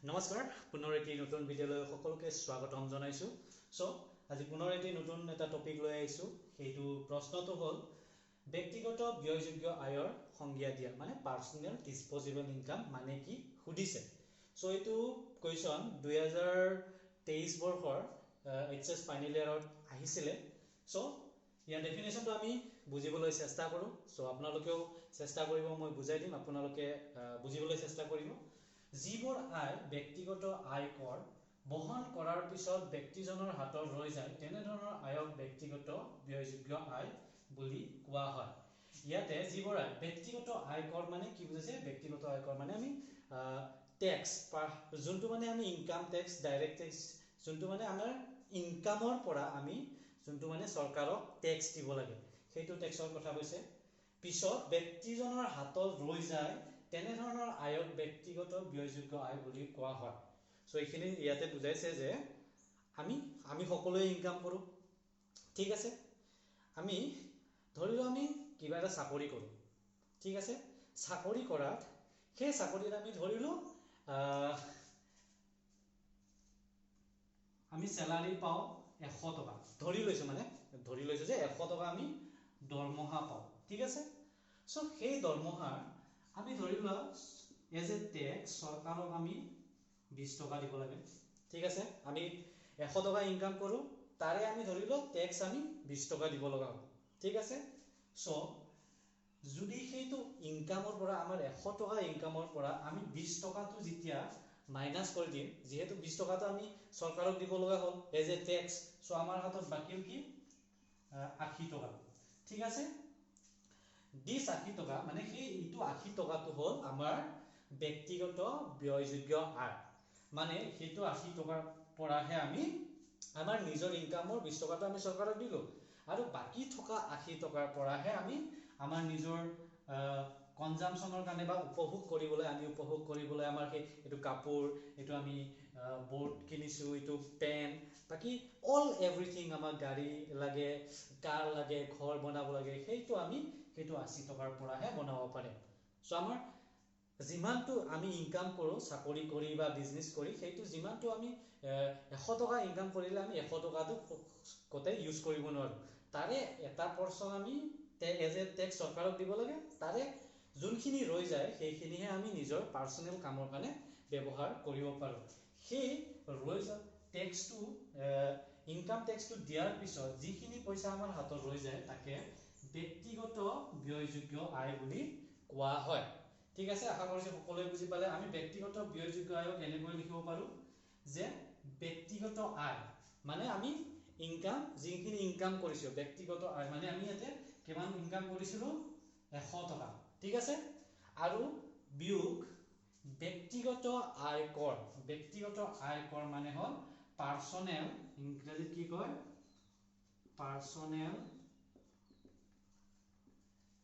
নমস্কাৰ পুনৰ এটি নতুন ভিডিঅ'লৈ সকলোকে স্বাগতম জনাইছো। সো আজি পুনৰ এটি নতুন এটা টপিক লৈ আহিছো। সেইটো প্ৰশ্নটো হ'ল ব্যক্তিগত ব্যয়যোগ্য আয়ৰ সংজ্ঞা দিয়া, মানে পাৰ্সোনেল ডিসপোজেবল ইনকাম মানে কি সুধিছে। সো এইটো কোৱেশ্চন 2023 বৰ্ষৰ এইচএস ফাইনেল ইয়াৰত আহিছিলে। সো ইয়াৰ ডেফিনেশনটো আমি বুজিবলৈ চেষ্টা কৰো। সো আপোনালোকেও চেষ্টা কৰিব, মই বুজাই দিম, আপোনালোকে বুজিবলৈ চেষ্টা কৰিব। যিবোৰ আয় ব্যক্তিগত আয়কৰ বহন কৰাৰ পিছত ব্যক্তিজনৰ হাতত ৰৈ যায় তেনে ধৰণৰ আয়ক ব্যক্তিগত ব্যয়যোগ্য আয় বুলি কোৱা হয়। ইয়াতে যিবোৰ আয় ব্যক্তিগত আয়কৰ মানে কি বুজিছে? ব্যক্তিগত আয়কৰ মানে আমি টেক্স যোনটো মানে আমি ইনকাম টেক্স, ডাইৰেক্ট টেক্স, যোনটো মানে আমাৰ ইনকামৰ পৰা আমি যোনটো মানে চৰকাৰক টেক্স দিব লাগে, সেইটো টেক্সৰ কথা কৈছে। পিছত ব্যক্তিজনৰ হাতত ৰৈ যায় তেনে ধৰণৰ আয়ক ব্যক্তিগত ব্যয়যোগ্য আয় বুলি কোৱা হয়। সো এইখিনি ইয়াতে বুজাইছে যে আমি সকলোৱে ইনকাম কৰো, ঠিক আছে। আমি ধৰিলো আমি কিবা এটা চাকৰি কৰো, ঠিক আছে। চাকৰি কৰাত সেই চাকৰিত আমি ধৰিলো আমি স্যালাৰি পাও 100 টকা, ধৰি লৈছো যে 100 টকা আমি দৰমহা পাও, ঠিক আছে। সো সেই দৰমহাৰ আমি ধৰিলো এজ এ টেক্স চৰকাৰক আমি 20 টকা দিব লাগে, ঠিক আছে। আমি 100 টকা ইনকাম কৰো, তাৰে আমি ধৰিলো টেক্স আমি 20 টকা দিব লগা হ'ব, ঠিক আছে। সো যদি সেইটো ইনকামৰ পৰা আমাৰ 100 টকা ইনকামৰ পৰা আমি 20 টকাটো যেতিয়া মাইনাস কৰি দিম, যেহেতু 20 টকাটো আমি চৰকাৰক দিব লগা হ'ল এজ এ টেক্স, সো আমাৰ হাতত বাকিল কি 80 টকা, ঠিক আছে। 80 টকা মানে সেই ইটো 80 টকাটো হ'ল আমাৰ ব্যক্তিগত ব্যয়যোগ্য আয়, মানে সেইটো 80 টকাৰ পৰাহে আমি আমাৰ নিজৰ ইনকামৰ 20 টকাটো আমি চৰকাৰক দিলো, আৰু বাকি থকা 80 টকাৰ পৰাহে আমি আমাৰ নিজৰ কনজাম্পচনৰ কাৰণে বা উপভোগ কৰিবলৈ আমাৰ সেই এইটো কাপোৰ, এইটো আমি বোৰ্ড কিনিছো, এইটো পেন, বাকি অল এভৰিথিং, আমাৰ গাড়ী লাগে, কাৰ লাগে, ঘৰ বনাব লাগে, সেইটো 80 টকাৰ পৰাহে বনাব পাৰিম। সো আমাৰ যিমানটো আমি ইনকাম কৰো চাকৰি কৰি বা বিজনেস কৰি, সেইটো যিমানটো আমি 100 টকা ইনকাম কৰিলে আমি 100 টকাটো কতে ইউজ কৰিব নোৱাৰো, তাৰে এটা পৰ্চন আমি এজ এ টেক্স চৰকাৰক দিব লাগে, তাৰে যোনখিনি ৰৈ যায় সেইখিনিহে আমি নিজৰ পাৰ্সোনেল কামৰ কাৰণে ব্যৱহাৰ কৰিব পাৰো। সেই ৰৈ যোৱা টেক্সটো ইনকাম টেক্সটো দিয়াৰ পিছত যিখিনি পইচা আমাৰ হাতত ৰৈ যায় তাকে ব্যক্তিগত ব্যয়যোগ্য আয় বুলি কোৱা হয়, ঠিক আছে। আশা কৰিছো সকলোৱে বুজি পালে। আমি ব্যক্তিগত ব্যয়যোগ্য আয়ক এনেকৈ লিখিব পাৰো যে ব্যক্তিগত আয় মানে আমি যিখিনি ইনকাম কৰিছো, ব্যক্তিগত আয় মানে আমি ইয়াতে কিমান ইনকাম কৰিছিলো 100 টকা, ঠিক আছে। আৰু বিয়োগ ব্যক্তিগত আয়কৰ মানে হ'ল পাৰ্সোনেল, ইংৰাজীত কি কয় পাৰ্সোনেল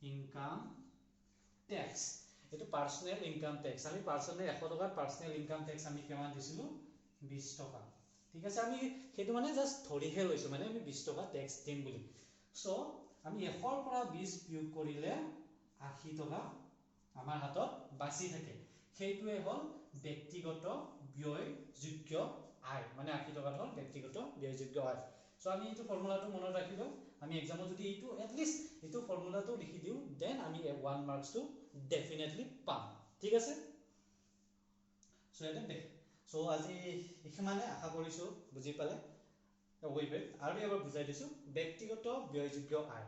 ইনকাম টেক্স। এইটো পাৰ্সোনেল ইনকাম টেক্স, আমি পাৰ্সোনেল 100 টকাত পাৰ্সোনেল ইনকাম টেক্স আমি কিমান দিছিলো 20 টকা, ঠিক আছে। আমি সেইটো মানে জাস্ট ধৰিহে লৈছো, মানে আমি 20 টকা টেক্স দিম বুলি। সো আমি 100 ৰ পৰা 20 বিয়োগ কৰিলে 80 টকা আমাৰ হাতত বাচি থাকে, সেইটোৱে হ'ল ব্যক্তিগত ব্যয়যোগ্য আয়, মানে 80 টকাটো হ'ল ব্যক্তিগত ব্যয়যোগ্য আয়। সো আমি এইটো ফৰ্মুলাটো মনত ৰাখিলো, আমি এক্সামত যদি এইটো এটলিষ্ট এইটো ফৰ্মুলাটো লিখি দিও, দেন আমি 1 মাৰ্কসটো ডেফিনেটলি পাম, ঠিক আছে। সো আজি ইমানে, আশা কৰিছো বুজি পালে। আৰু এবাৰ বুজাই দিছো, ব্যক্তিগত ব্যয়যোগ্য আয়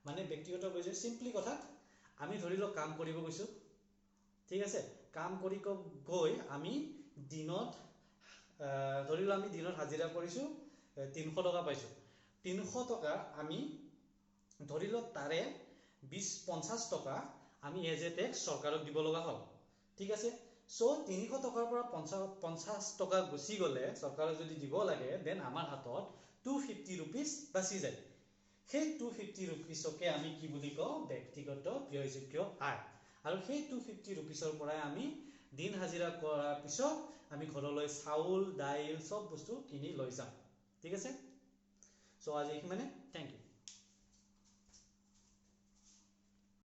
মানে ব্যক্তিগত ব্যয়যোগ্য, চিম্পলি কথাত আমি ধৰিলো কাম কৰিব গৈছো, ঠিক আছে। কাম কৰি গৈ আমি দিনত ধৰিলো আমি দিনত হাজিৰা কৰিছো 300 টকা পাইছো, 300 টকা আমি ধৰিলো তাৰে 50 টকা আমি এজ এ টেক্স চৰকাৰক দিব লগা হ'ল, ঠিক আছে। সো 300 টকাৰ পৰা 50 টকা গুচি গলে চৰকাৰক যদি দিব লাগে, দেন আমাৰ হাতত 250 ৰুপিজ বাচি যায়। সেই 250 ৰুপিজকে আমি কি বুলি কওঁ ব্যক্তিগত ব্যয়যোগ্য আয়, আৰু সেই 250 ৰুপিজৰ পৰাই আমি দিন হাজিৰা কৰাৰ পিছত আমি ঘৰলৈ চাউল, দাইল চব বস্তু কিনি লৈ যাম, ঠিক আছে। সো আজি ইমানে, থেংক ইউ।